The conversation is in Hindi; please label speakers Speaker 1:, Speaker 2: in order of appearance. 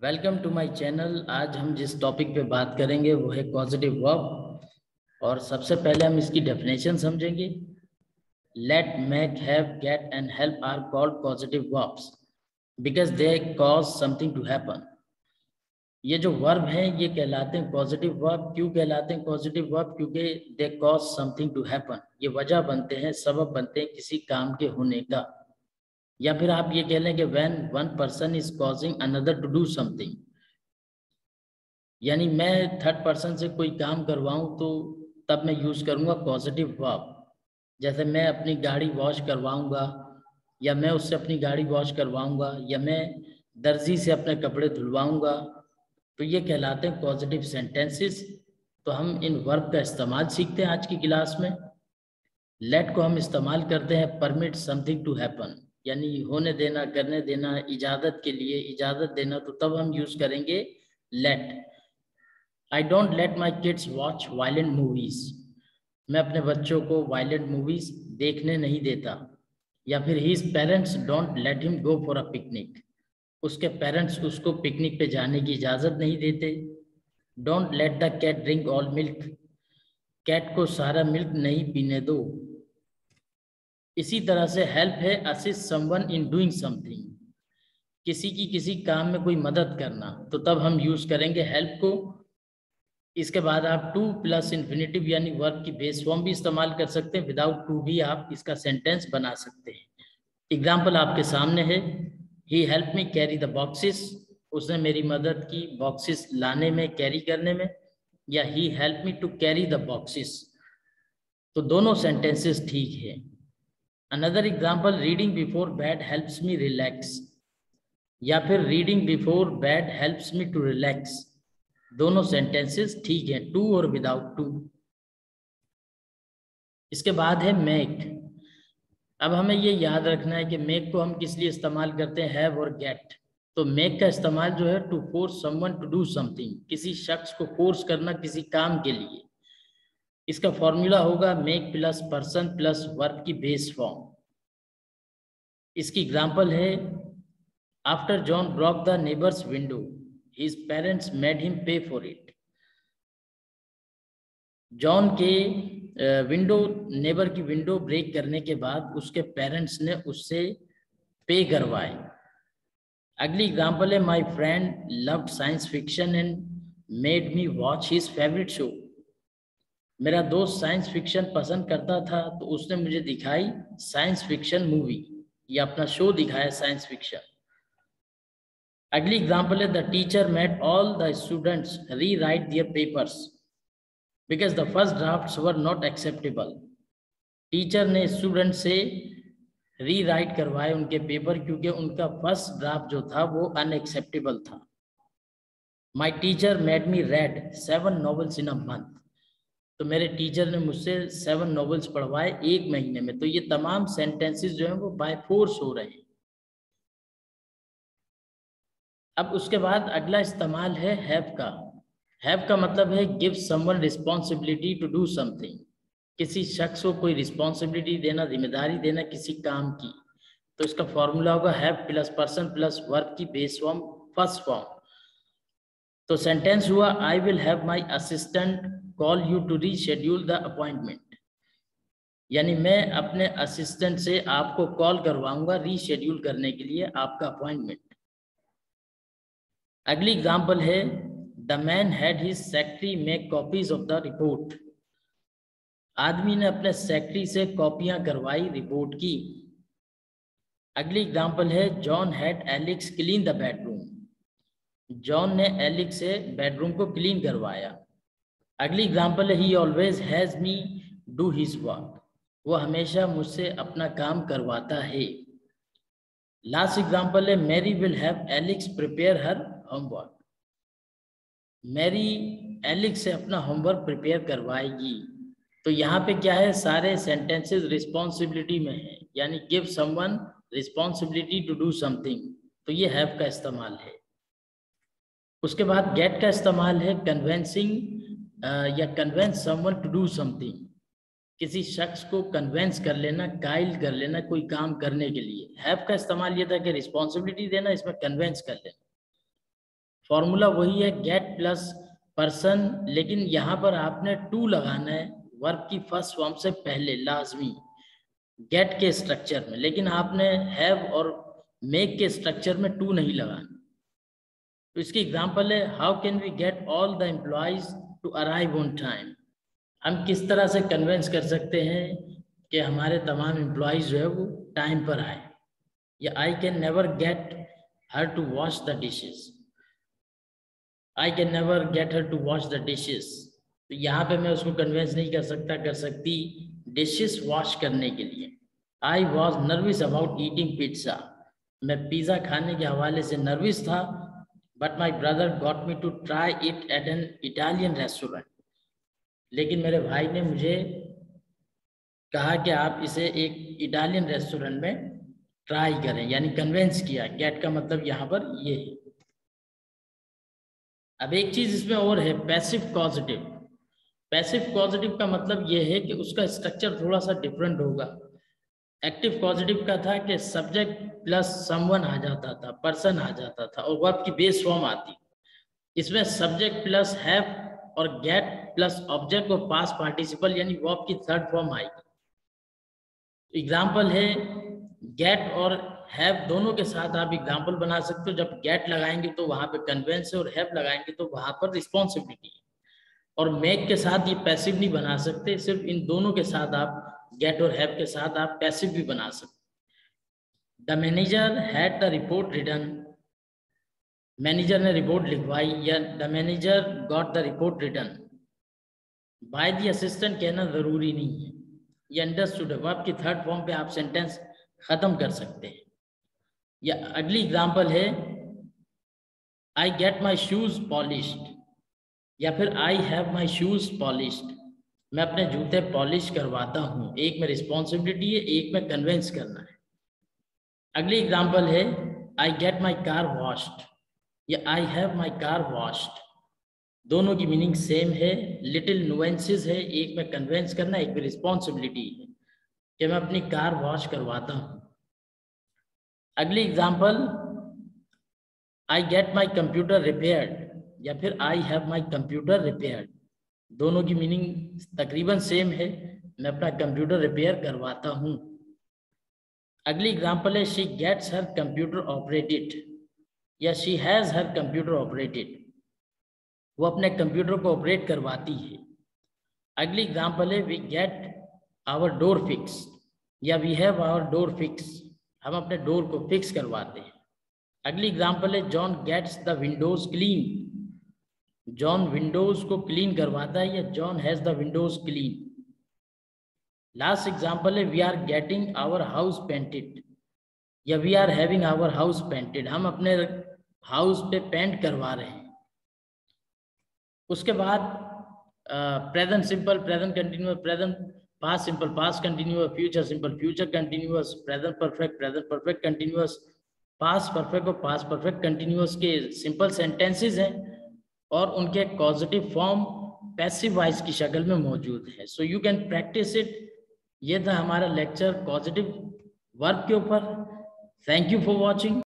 Speaker 1: Welcome to my channel. आज हम जिस टॉपिक पे बात करेंगे वो है कॉजेटिव वर्ब। और सबसे पहले हम इसकी डेफिनेशन समझेंगे। Let, make, have, get and help are called positive verbs because they cause something to happen. ये जो वर्ब हैं ये कहलाते हैं पॉजिटिव वर्ब। क्यों कहलाते हैं पॉजिटिव वर्ब? क्योंकि they cause something to happen. ये वजह बनते हैं, सबब बनते हैं किसी काम के होने का। या फिर आप ये कह लें कि when one person is causing another to do something, यानी मैं थर्ड पर्सन से कोई काम करवाऊं तो तब मैं यूज करूंगा पॉजिटिव वर्ब। जैसे मैं अपनी गाड़ी वॉश करवाऊंगा, या मैं उससे अपनी गाड़ी वॉश करवाऊंगा, या मैं दर्जी से अपने कपड़े धुलवाऊंगा, तो ये कहलाते हैं पॉजिटिव सेंटेंसेस। तो हम इन वर्ब का इस्तेमाल सीखते हैं आज की क्लास में। लेट को हम इस्तेमाल करते हैं परमिट समथिंग टू हैपन, यानी होने देना, करने देना, इजाजत के लिए इजाजत देना, तो तब हम यूज करेंगे let. I don't let my kids watch violent movies. मैं अपने बच्चों को वायलेंट मूवीज देखने नहीं देता। या फिर his parents don't let him go for a picnic. उसके पेरेंट्स उसको पिकनिक पे जाने की इजाजत नहीं देते। Don't let the cat drink all milk. Cat को सारा मिल्क नहीं पीने दो। इसी तरह से हेल्प है assist someone in doing something, किसी की किसी काम में कोई मदद करना, तो तब हम यूज करेंगे हेल्प को। इसके बाद आप टू प्लस इन्फिनेटिव यानी वर्ब की बेस फॉर्म भी इस्तेमाल कर सकते हैं। विदाउट टू भी आप इसका सेंटेंस बना सकते हैं। एग्जाम्पल आपके सामने है। He help me carry the boxes. उसने मेरी मदद की बॉक्सेस लाने में, कैरी करने में। या he help me to carry the boxes. तो दोनों सेंटेंसेस ठीक है। Another example, reading before bed helps me relax. या फिर reading before bed helps me to relax. दोनों सेंटेंसेस ठीक है, टू और विदाउट टू। इसके बाद है मेक। अब हमें ये याद रखना है कि मेक को हम किस लिए इस्तेमाल करते हैं, हैव और गेट। तो मेक का इस्तेमाल जो है to force someone to do something, किसी शख्स को फोर्स करना किसी काम के लिए। इसका फॉर्मूला होगा make plus person plus verb की बेस फॉर्म। इसकी एग्जांपल है, after John broke the neighbours window his parents made him pay for it. John के विंडो, नेबर की विंडो ब्रेक करने के बाद उसके पेरेंट्स ने उससे पे करवाए। अगली एग्जांपल है, my friend loved science fiction and made me watch his favourite show. मेरा दोस्त साइंस फिक्शन पसंद करता था तो उसने मुझे दिखाई साइंस फिक्शन मूवी, या अपना शो दिखाया साइंस फिक्शन। अगली एग्जांपल है, the teacher made all the students rewrite their papers because the first drafts were not acceptable. Teacher ने स्टूडेंट से री राइट करवाए उनके पेपर, क्योंकि उनका फर्स्ट ड्राफ्ट जो था वो अनएक्सेप्टेबल था। My teacher made me red 7 novels in a month. तो मेरे टीचर ने मुझसे 7 नॉवेल्स पढ़वाए एक महीने में। तो ये तमाम सेंटेंसेस जो हैं वो बाय फोर्स हो रहे हैं। अब उसके बाद अगला इस्तेमाल है हैव का। हैव का मतलब है give someone responsibility to do something, किसी शख्स को कोई रिस्पॉन्सिबिलिटी देना, जिम्मेदारी देना किसी काम की। तो इसका फॉर्मूला होगा have plus person plus verb की बेस फॉर्म फर्स्ट फॉर्म। तो सेंटेंस हुआ, I will have my assistant call you to reschedule the appointment. यानी मैं अपने असिस्टेंट से आपको कॉल करवाऊंगा रीशेड्यूल करने के लिए आपका अपॉइंटमेंट। अगली एग्जांपल है, the man had his secretary make copies of the report. आदमी ने अपने सेक्रेटरी से कॉपियां करवाई रिपोर्ट की। अगली एग्जांपल है, John had Alex clean the bedroom. John ने एलेक्स से बेडरूम को क्लीन करवाया। अगली एग्जांपल है, he always has me do his work. वो हमेशा मुझसे अपना काम करवाता है। लास्ट एग्जांपल है, Mary will have Alex prepare her homework. Mary Alex से अपना होमवर्क प्रिपेयर करवाएगी। तो यहाँ पे क्या है, सारे सेंटेंसेस रिस्पॉन्सिबिलिटी में है, यानी give someone responsibility to do something. तो ये हैव का इस्तेमाल है। उसके बाद गेट का इस्तेमाल है कन्वेंसिंग या convince someone to do something, किसी शख्स को कन्वेंस कर लेना, कायल कर लेना कोई काम करने के लिए। हैव का इस्तेमाल ये था कि रिस्पॉन्सिबिलिटी देना, इसमें कन्वेंस कर लेना। फॉर्मूला वही है गेट प्लस पर्सन, लेकिन यहाँ पर आपने टू लगाना है वर्ब की फर्स्ट फॉर्म से पहले लाजमी गेट के स्ट्रक्चर में, लेकिन आपने हैव और मेक के स्ट्रक्चर में टू नहीं लगाना। तो इसकी एग्जांपल है how can we get all the employees to arrive on time. हम किस तरह से कन्विंस कर सकते हैं कि हमारे तमाम एम्प्लॉयज जो है वो टाइम पर आए। या I can never get her to wash the dishes, I can never get her to wash the dishes. तो यहाँ पे मैं उसको कन्विंस नहीं कर सकता, कर सकती डिशेस वॉश करने के लिए। I was nervous about eating pizza, मैं पिज्ज़ा खाने के हवाले से नर्वस था। But my brother got me to try it at an Italian restaurant, लेकिन मेरे भाई ने मुझे कहा कि आप इसे एक इटालियन रेस्टोरेंट में ट्राई करें, यानी कन्विंस किया। गेट का मतलब यहाँ पर ये है। अब एक चीज इसमें और है, पैसिव पॉजिटिव। पैसिव पॉजिटिव का मतलब ये है कि उसका स्ट्रक्चर थोड़ा सा डिफरेंट होगा। एक्टिव पॉजिटिव का था कि सब्जेक्ट प्लस समवन आ जाता था, पर्सन आ जाता था और वर्ब की बेस फॉर्म आती। इसमें सब्जेक्ट प्लस हैव और गेट प्लस ऑब्जेक्ट और पास्ट पार्टिसिपल यानी वर्ब की थर्ड फॉर्म आएगी। एग्जाम्पल है गेट और हैव दोनों के साथ आप एग्जाम्पल बना सकते हो। जब गेट लगाएंगे तो वहां पे कन्वेंस है और हैव लगाएंगे तो वहां पर रिस्पॉन्सिबिलिटी है। और मेक के साथ ये पैसिव नहीं बना सकते, सिर्फ इन दोनों के साथ आप गेट और हैव के साथ आप पैसिव भी बना सकते। The manager had the report written, manager ने रिपोर्ट लिखवाई, या the manager got the report written. By the assistant कहना जरूरी नहीं है, ये अंडरस्टूड है। वर्ब की थर्ड फॉर्म पे आप सेंटेंस खत्म कर सकते हैं। या अगली एग्जांपल है I get my shoes polished, या फिर आई हैव माई शूज पॉलिश्ड, मैं अपने जूते पॉलिश करवाता हूँ। एक में रिस्पॉन्सिबिलिटी है, एक में कन्विंस करना है। अगली एग्जांपल है I get my car washed या I have my car washed, दोनों की मीनिंग सेम है, लिटिल नुएंसेस है। एक में कन्विंस करना, एक में रिस्पॉन्सिबिलिटी है कि मैं अपनी कार वॉश करवाता हूँ। अगली example I get my computer repaired या फिर आई हैव माई कंप्यूटर रिपेयर्ड, दोनों की मीनिंग तकरीबन सेम है, मैं अपना कंप्यूटर रिपेयर करवाता हूँ। अगली एग्जांपल है she gets her computer operated या she has her computer operated, वो अपने कंप्यूटर को ऑपरेट करवाती है। अगली एग्जांपल है we get our door fix या we have our door fix, हम अपने डोर को फिक्स करवाते हैं। अगली एग्जांपल है John gets the windows clean, John windows को क्लीन करवाता है या John has the windows clean. Last example है we are getting our house painted या we are having our house painted, हम अपने हाउस पे पेंट करवा रहे हैं। उसके बाद present simple, present continuous, present past simple, past continuous, future simple, future continuous, present perfect continuous, past perfect और पास्ट परफेक्ट कंटिन्यूअस के सिंपल सेंटेंसेस हैं और उनके कॉजेटिव फॉर्म पैसिव वॉइस की शक्ल में मौजूद है। So you can practice it. ये था हमारा लेक्चर पॉजिटिव वर्ब के ऊपर। Thank you for watching.